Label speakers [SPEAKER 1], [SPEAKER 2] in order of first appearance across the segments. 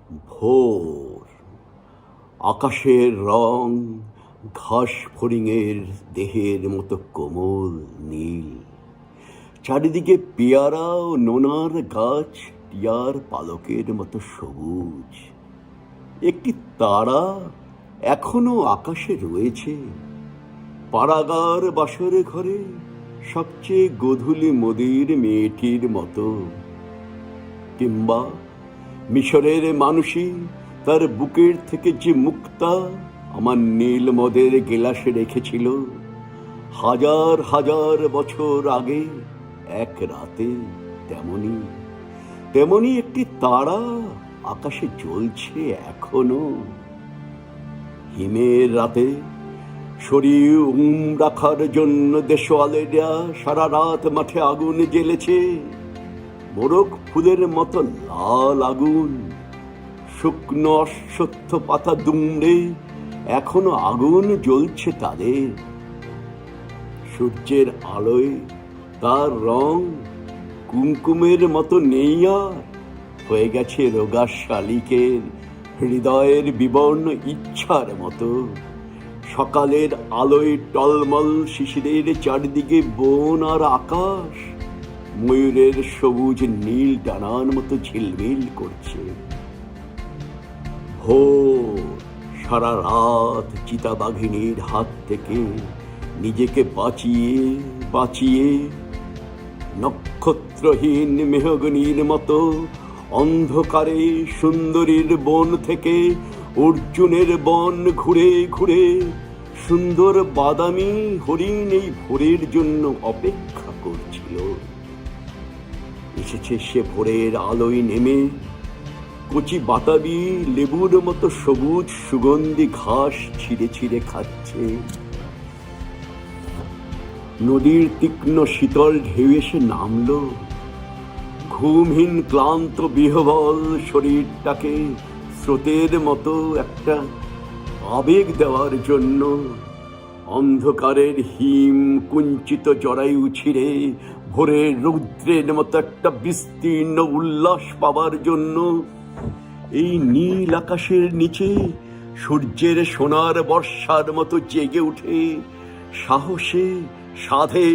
[SPEAKER 1] ভোর, আকাশের রং ঘাস ফড়িংয়ের দেহের মতো কোমল নীল। চারিদিকে পেয়ারা ও নোনার গাছ টিয়ার পালকের মতো সবুজ। একটি তারা এখনো আকাশে রয়েছে, পাড়াগার বাসর ঘরে সবচেয়ে গোধূলি মোদির মেয়েটির মতো। কিংবা মিশরের মানুষই তার বুকের থেকে যে মুক্তা আমার নীল মদের গেলাসে রেখেছিল হাজার হাজার বছর আগে এক রাতে, তেমনি একটি তারা আকাশে জ্বলছে এখনো। হিমের রাতে শরীর রাখার জন্য দেশওয়ালেরা সারা রাত মাঠে আগুন জ্বেলেছে, মোরগ ফুলের মতো লাল আগুন। শুকনো অশ্বত্থ পাতা দুমড়ে এখনো আগুন জ্বলছে তাদের। সূর্যের আলোয় তার রং কুমকুমের মতো নেই আর, হয়ে গেছে রোগা শালিকের হৃদয়ের বিবর্ণ ইচ্ছার মতো। সকালের আলোয় টলমল শিশিরের চারিদিকে বন আর আকাশ ময়ূরের সবুজ নীল ডানার মতো ঝিলমিল করছে। ভোর সারা রাত চিতাবাঘিনীর হাত থেকে নিজেকে বাঁচিয়ে নক্ষত্রহীন মেহগনির মতো অন্ধকারে সুন্দরীর বন থেকে অর্জুনের বন ঘুরে ঘুরে সুন্দর বাদামি হরিণ এই ভোরের জন্য অপেক্ষা করছিল। এসেছে সে ভোরের আলোয় নেমে, কচি বাতাবি লেবুর মতো সবুজ সুগন্ধি ঘাস ছিঁড়ে ছিঁড়ে খাচ্ছে। নদীর তীক্ষ্ণ শীতল ঢেউ এসে নামলো, ঘুমহীন ক্লান্ত বিহবল শরীরটাকে স্রোতের মতো একটা আবেগ দেওয়ার জন্য। অন্ধকারের হিম কুঞ্চিত জরায়ু ছিঁড়ে ভোরের রৌদ্রের মতো একটা বিস্তীর্ণ উল্লাস পাবার জন্য। এই নীল আকাশের নিচে সূর্যের সোনার বর্ষার মতো জেগে উঠে সাহসে, সাধে,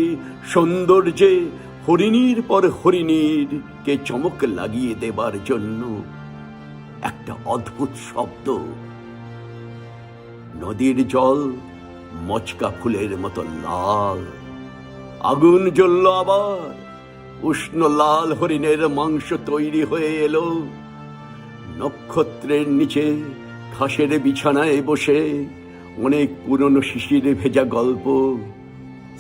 [SPEAKER 1] সৌন্দর্যে হরিণীর পর হরিণীর কে চমক লাগিয়ে দেবার জন্য একটা অদ্ভুত শব্দ। নদীর জল মচকা ফুলের মতো লাল। আগুন জ্বলল আবার, উষ্ণ লাল হরিণের মাংস তৈরি হয়ে এলো। নক্ষত্রের নিচে ঘাসের বিছানায় বসে অনেক পুরনো শিশির ভেজা গল্প,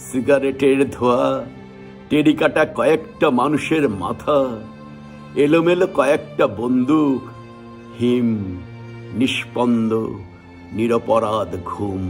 [SPEAKER 1] সিগারেটের ধোয়া, টেরিকাটা কয়েকটা মানুষের মাথা, এলোমেলো কয়েকটা বন্দুক, হিম, নিষ্পন্দ নিরপরাধ ঘুম।